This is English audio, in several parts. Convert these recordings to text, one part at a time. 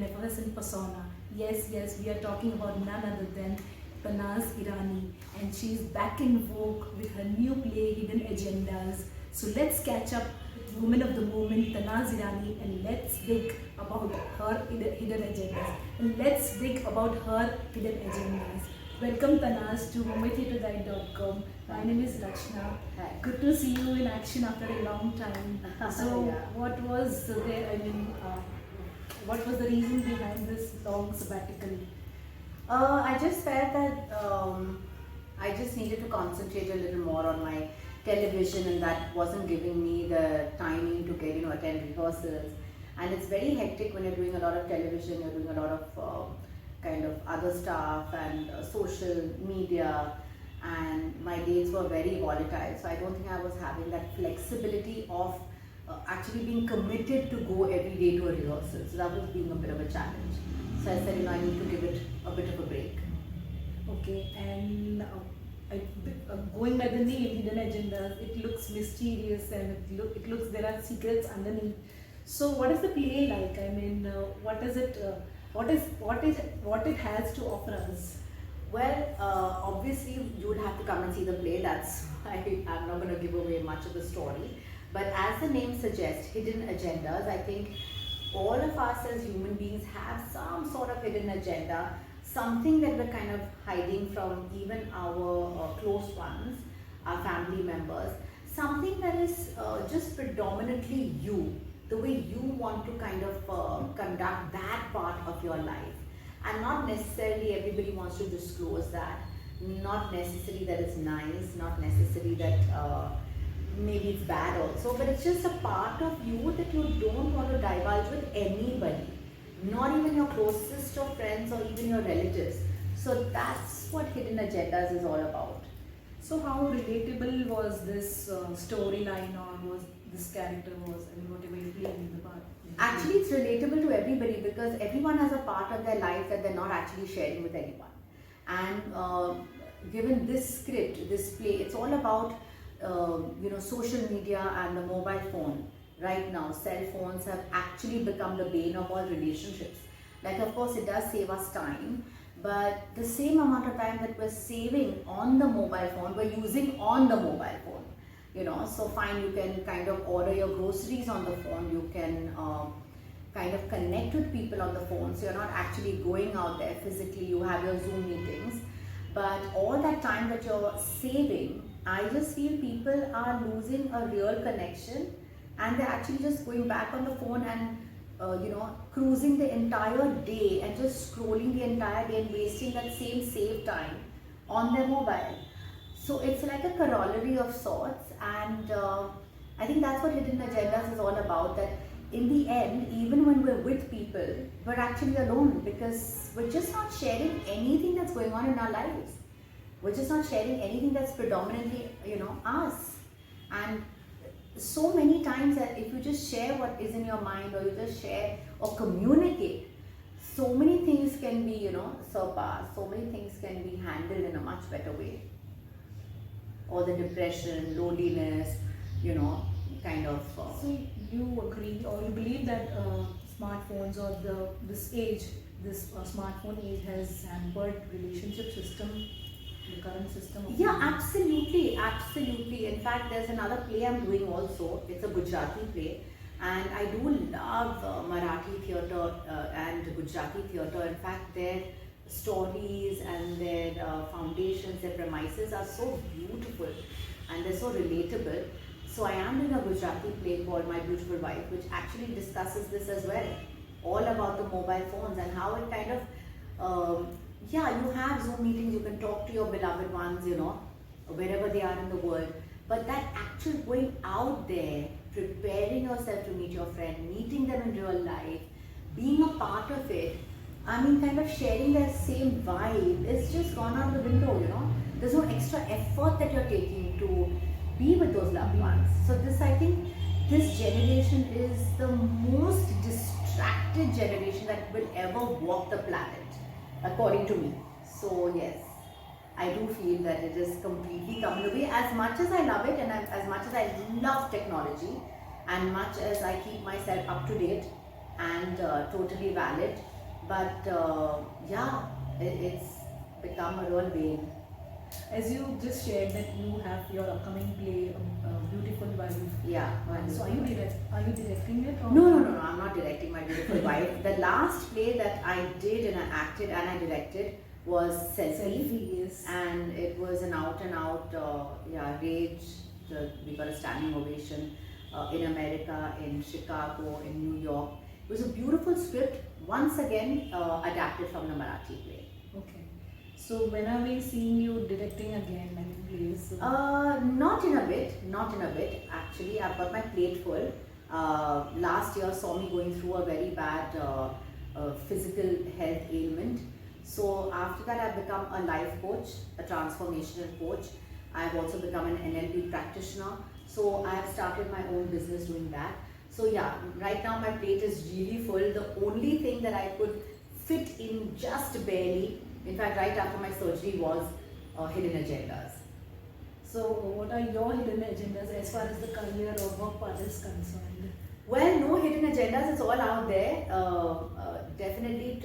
an effervescent persona. Yes, we are talking about none other than Tannaz Irani, and she is back in vogue with her new play Hidden Agendas. So let's catch up with woman of the moment, Tannaz Irani, and let's dig about her hidden agendas. And let's dig about her hidden agendas. Welcome Tannaz to MumbaiTheatreGuide.com. My name is Rachna. Hi. Good to see you in action after a long time. So, Yeah. what was there? What was the reason behind this long sabbatical? I just felt that I just needed to concentrate a little more on my television, and that wasn't giving me the timing to get attend rehearsals. And it's very hectic when you're doing a lot of television. You're doing a lot of kind of other stuff and social media, and my days were very volatile. So I don't think I was having that flexibility of actually being committed to go every day to a rehearsal. So that was being a bit of a challenge. So I said, I need to give it a bit of a break. Okay, and going by the name Hidden Agendas, it looks mysterious and it looks there are secrets underneath. So, what is the play like? What is it? What it has to offer us? Well, obviously you would have to come and see the play. That's why I'm not going to give away much of the story. But as the name suggests, hidden agendas, I think all of us as human beings have some sort of hidden agenda, something that we're kind of hiding from even our close ones, our family members, something that is just predominantly you, the way you want to kind of conduct that part of your life. And not necessarily everybody wants to disclose that, not necessarily that it's nice, not necessarily that maybe it's bad also, but it's just a part of you that you don't want to divulge with anybody, not even your closest of friends or even your relatives. So that's what Hidden Agendas is all about. So, how relatable was this storyline, or was this character whatever you played in the part? Actually, it's relatable to everybody because everyone has a part of their life that they're not actually sharing with anyone. And given this script, this play, it's all about social media and the mobile phone. Right now, cell phones have actually become the bane of all relationships. Like, of course, it does save us time, but the same amount of time that we're saving on the mobile phone, we're using on the mobile phone. So fine, you can kind of order your groceries on the phone, you can kind of connect with people on the phone, so you're not actually going out there physically, you have your Zoom meetings, but all that time that you're saving, I just feel people are losing a real connection, and they're actually just going back on the phone and cruising the entire day and just scrolling the entire day and wasting that same saved time on their mobile. So it's like a corollary of sorts, and I think that's what Hidden Agendas is all about, that in the end, even when we're with people, we're actually alone because we're just not sharing anything that's going on in our lives. We're just not sharing anything that's predominantly, us. And so many times that if you just share what is in your mind, or you just share or communicate, so many things can be, surpassed, so many things can be handled in a much better way. Or the depression, loneliness, kind of. So you agree or you believe that smartphones or this smartphone age has hampered relationship system, the current system? Yeah, absolutely. In fact, there's another play I'm doing also. It's a Gujarati play, and I do love Marathi theatre and Gujarati theatre. In fact, their stories and their foundations, their premises are so beautiful and they're so relatable. So I am doing a Gujarati play called My Beautiful Wife, which actually discusses this as well, all about the mobile phones and how it kind of, you have Zoom meetings, you can talk to your beloved ones, wherever they are in the world, but that actual going out there, preparing yourself to meet your friend, meeting them in real life, being a part of it, kind of sharing that same vibe, it's just gone out the window, There's no extra effort that you're taking to be with those loved ones. So I think this generation is the most distracted generation that will ever walk the planet, according to me. So yes, I do feel that it is completely coming away. As much as I love it, and as much as I love technology, and much as I keep myself up to date and totally valid, But yeah, it's become a real vein. As you just shared that you have your upcoming play, Beautiful Wife. Yeah, my So beautiful wife. are you directing it or? No, no, no, no, I'm not directing My Beautiful Wife. The last play that I did and I acted and I directed was Selfie. Selfie, yes. And it was an out and out, yeah, rage. We got a standing ovation in America, in Chicago, in New York. It was a beautiful script, once again adapted from the Marathi play. Okay. So when are we seeing you directing again, I mean, plays? So Not in a bit, not in a bit. Actually, I've got my plate full. Last year saw me going through a very bad physical health ailment. So after that, I've become a life coach, a transformational coach. I've also become an NLP practitioner. So I have started my own business doing that. So yeah, right now my plate is really full. The only thing that I could fit in just barely, in fact, right after my surgery, was hidden agendas. so what are your hidden agendas as far as the career or work part is concerned? Well, no hidden agendas, it's all out there. Definitely,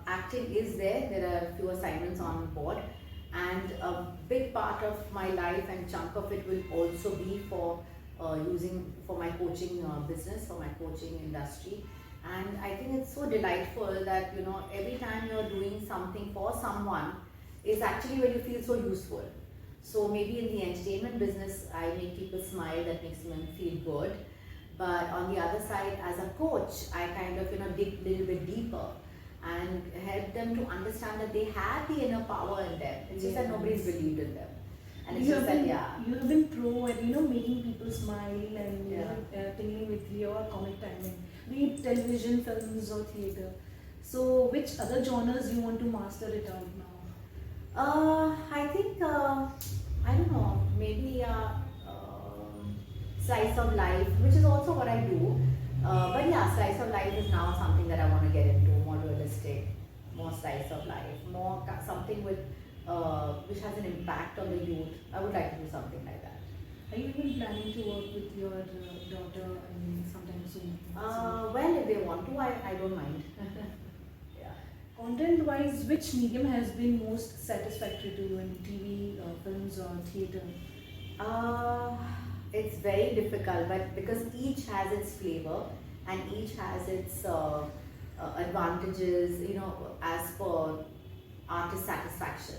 acting is there. There are a few assignments on board, and a big part of my life and chunk of it will also be for using for my coaching business, for my coaching industry. And I think it's so delightful that every time you're doing something for someone is actually when you feel so useful. So maybe in the entertainment business, I make people smile, that makes them feel good. But on the other side, as a coach, I kind of dig a little bit deeper and help them to understand that they have the inner power in them. It's just that nobody's believed in them. And it's just that, yeah. You have been pro at making people smile and Yeah. tingling with your comic timing, be it television, films, or theatre. So, which other genres you want to master it out now? I think, I don't know, maybe slice of life, which is also what I do. But yeah, slice of life is now something that I want to get into, more realistic, more slice of life, more something with which has an impact on the youth. I would like to do something like that. Are you even planning to work with your daughter sometime soon? Well, if they want to, I don't mind. Yeah. Content-wise, which medium has been most satisfactory to you in TV, films, or theatre? Uh, it's very difficult, but because each has its flavor and each has its advantages, as per artist satisfaction.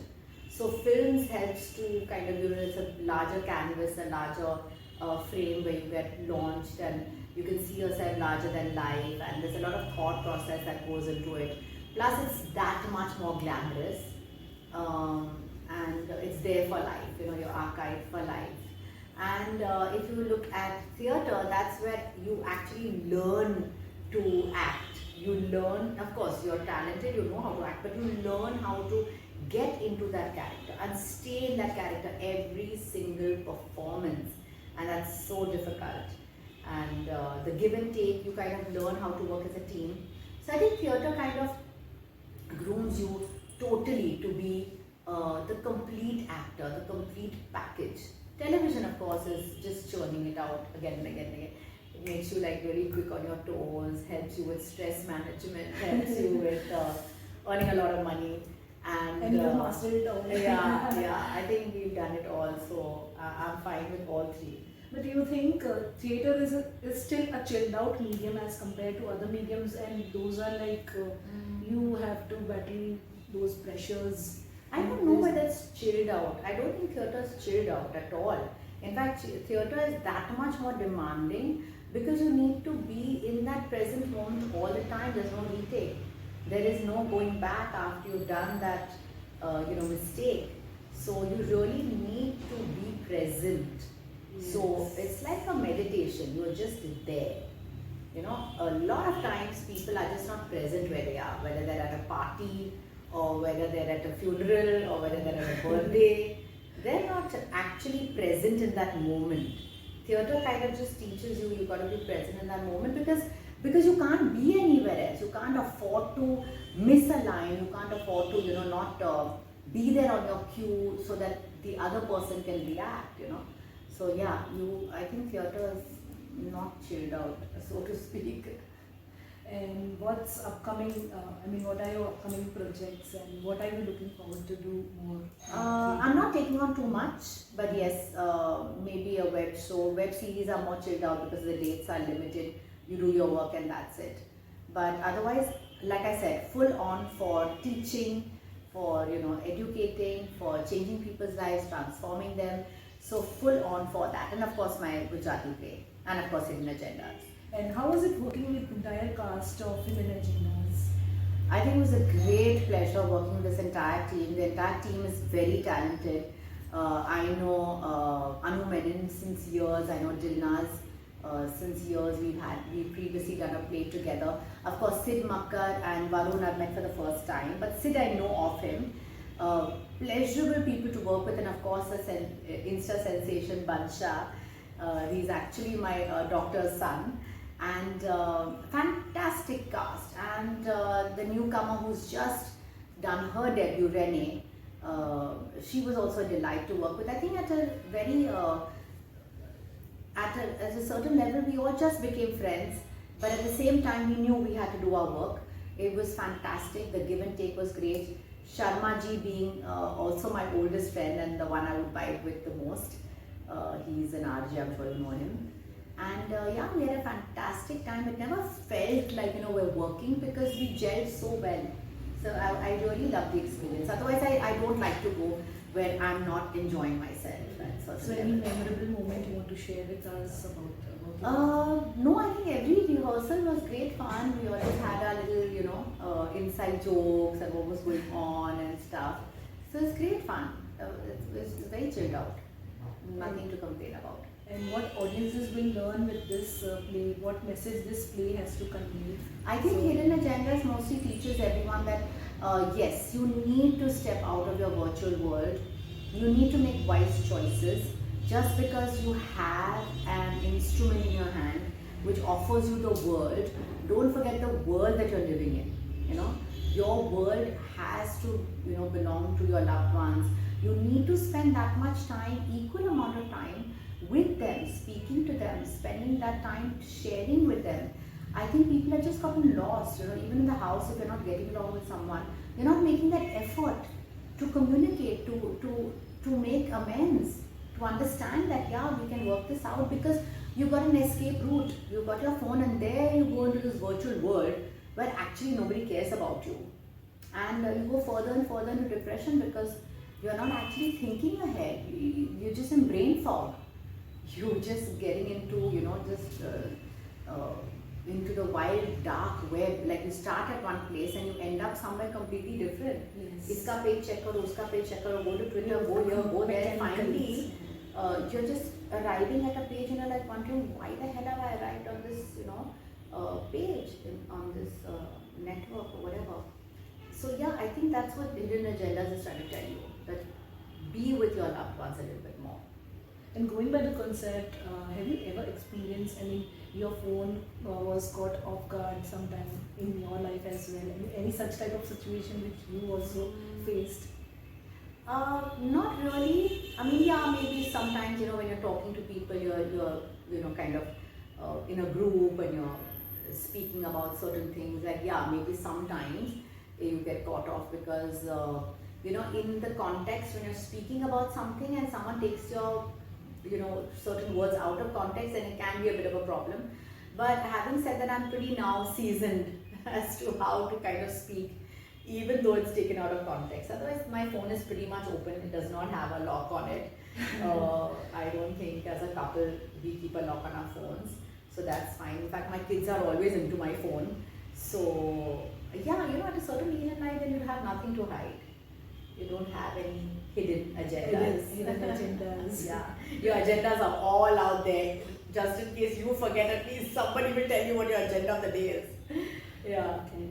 So films helps to kind of, it's a larger canvas, a larger frame where you get launched and you can see yourself larger than life, and there's a lot of thought process that goes into it. Plus, it's that much more glamorous, and it's there for life. You're archived for life. And if you look at theatre, that's where you actually learn to act. You learn, of course, you're talented, you know how to act, but you learn how to get into that character and stay in that character every single performance. And that's so difficult. And the give and take, you kind of learn how to work as a team. So I think theatre kind of grooms you totally to be the complete actor, the complete package. Television, of course, is just churning it out again and again and again. It makes you like really quick on your toes, helps you with stress management, helps you with earning a lot of money. And you mastered it all. Yeah, I think we've done it all, so I'm fine with all three. But do you think theatre is still a chilled out medium as compared to other mediums, and those are like you have to battle those pressures? I don't know whether it's chilled out. I don't think theatre is chilled out at all. In fact, theatre is that much more demanding because you need to be in that present moment all the time. There's no retake. There is no going back after you've done that, mistake. So you really need to be present. Yes. So it's like a meditation. You're just there. A lot of times people are just not present where they are, whether they're at a party or whether they're at a funeral or whether they're at a birthday. They're not actually present in that moment. Theatre kind of just teaches you got to be present in that moment because you can't be anywhere else. You can't afford to miss a line. You can't afford to not be there on your cue so that the other person can react. So yeah, I think theatre is not chilled out, so to speak. And what's upcoming? What are your upcoming projects, and what are you looking forward to do more? I'm not taking on too much, but yes, maybe a web show. Web series are more chilled out because the dates are limited. You do your work and that's it. But otherwise, like I said, full on for teaching, for educating, for changing people's lives, transforming them. So full on for that, and of course my Gujarati play, and of course hidden agendas. And how was it working with the entire cast of Hidden Agendas? I think it was a great pleasure working with this entire team. The entire team is very talented. I know Anu Menon since years. I know Tannaz since years. We've previously done a play together. Of course, Sid Makkar and Varun I've met for the first time, but Sid I know of him. Pleasurable people to work with, and of course Insta sensation Bansha. He's actually my doctor's son. And fantastic cast, and the newcomer who's just done her debut, Renee, she was also a delight to work with. I think at a very at a certain level we all just became friends, but at the same time we knew we had to do our work. It was fantastic. The give and take was great. Sharma ji being also my oldest friend and the one I would vibe with the most. He's an RJ, I'm sure you know him. And yeah, we had a fantastic time. It never felt like we're working because we gelled so well. So I really love the experience. Otherwise, I don't like to go where I'm not enjoying myself. So any memorable moment you want to share with us about No, I think every rehearsal was great fun. We always had our little inside jokes and what was going on and stuff. So it's great fun. It was very chilled out. Nothing to complain about. And what audiences will learn with this play? What message this play has to convey? I think Hidden Agendas mostly teaches everyone that yes, you need to step out of your virtual world. You need to make wise choices. Just because you have an instrument in your hand which offers you the world, don't forget the world that you're living in. Your world has to belong to your loved ones. You need to spend that much time, equal amount of time, with them, speaking to them, spending that time sharing with them. I think people have just gotten lost, even in the house. If you're not getting along with someone, you're not making that effort to communicate, to make amends, to understand that yeah, we can work this out, because you've got an escape route. You've got your phone and there you go into this virtual world where actually nobody cares about you. And you go further and further into depression because you're not actually thinking ahead. You're just in brain fog. You're just getting into, into the wild, dark web. Like you start at one place and you end up somewhere completely different. Yes. Iska page check karo, uska page check karo, go to Twitter, go here, go there. And finally, you're just arriving at a page and you're like wondering, why the hell have I arrived on this, page, on this network or whatever. So yeah, I think that's what Hidden Agendas is trying to tell you. That be with your loved ones a little bit more. And going by the concept, have you ever experienced, your phone was caught off guard sometime in your life as well? Any such type of situation which you also faced? Not really. Yeah, maybe sometimes, when you're talking to people, you're kind of in a group and you're speaking about certain things. Like, yeah, maybe sometimes you get caught off because, in the context when you're speaking about something and someone takes your certain words out of context, and it can be a bit of a problem. But having said that, I'm pretty now seasoned as to how to kind of speak, even though it's taken out of context. Otherwise, my phone is pretty much open. It does not have a lock on it. I don't think as a couple we keep a lock on our phones, so that's fine. In fact, my kids are always into my phone. So yeah, at a certain age in life, then you have nothing to hide. You don't have any hidden agendas. Hidden agendas. Yeah, your agendas are all out there. Just in case you forget, at least somebody will tell you what your agenda of the day is. Yeah. Okay.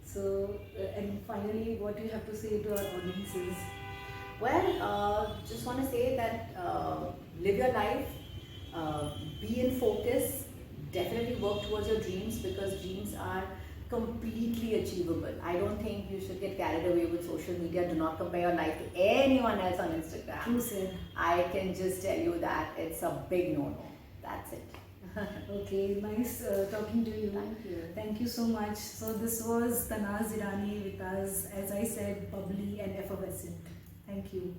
So, and finally, what do you have to say to our audiences? Well, just want to say that live your life, be in focus, definitely work towards your dreams, because dreams are completely achievable. I don't think you should get carried away with social media. Do not compare your life to anyone else on Instagram. True said. I can just tell you that it's a big no-no. That's it. Okay, nice talking to you. Thank you. Thank you so much. So this was Tannaz Irani with us, as I said, bubbly and effervescent. Thank you.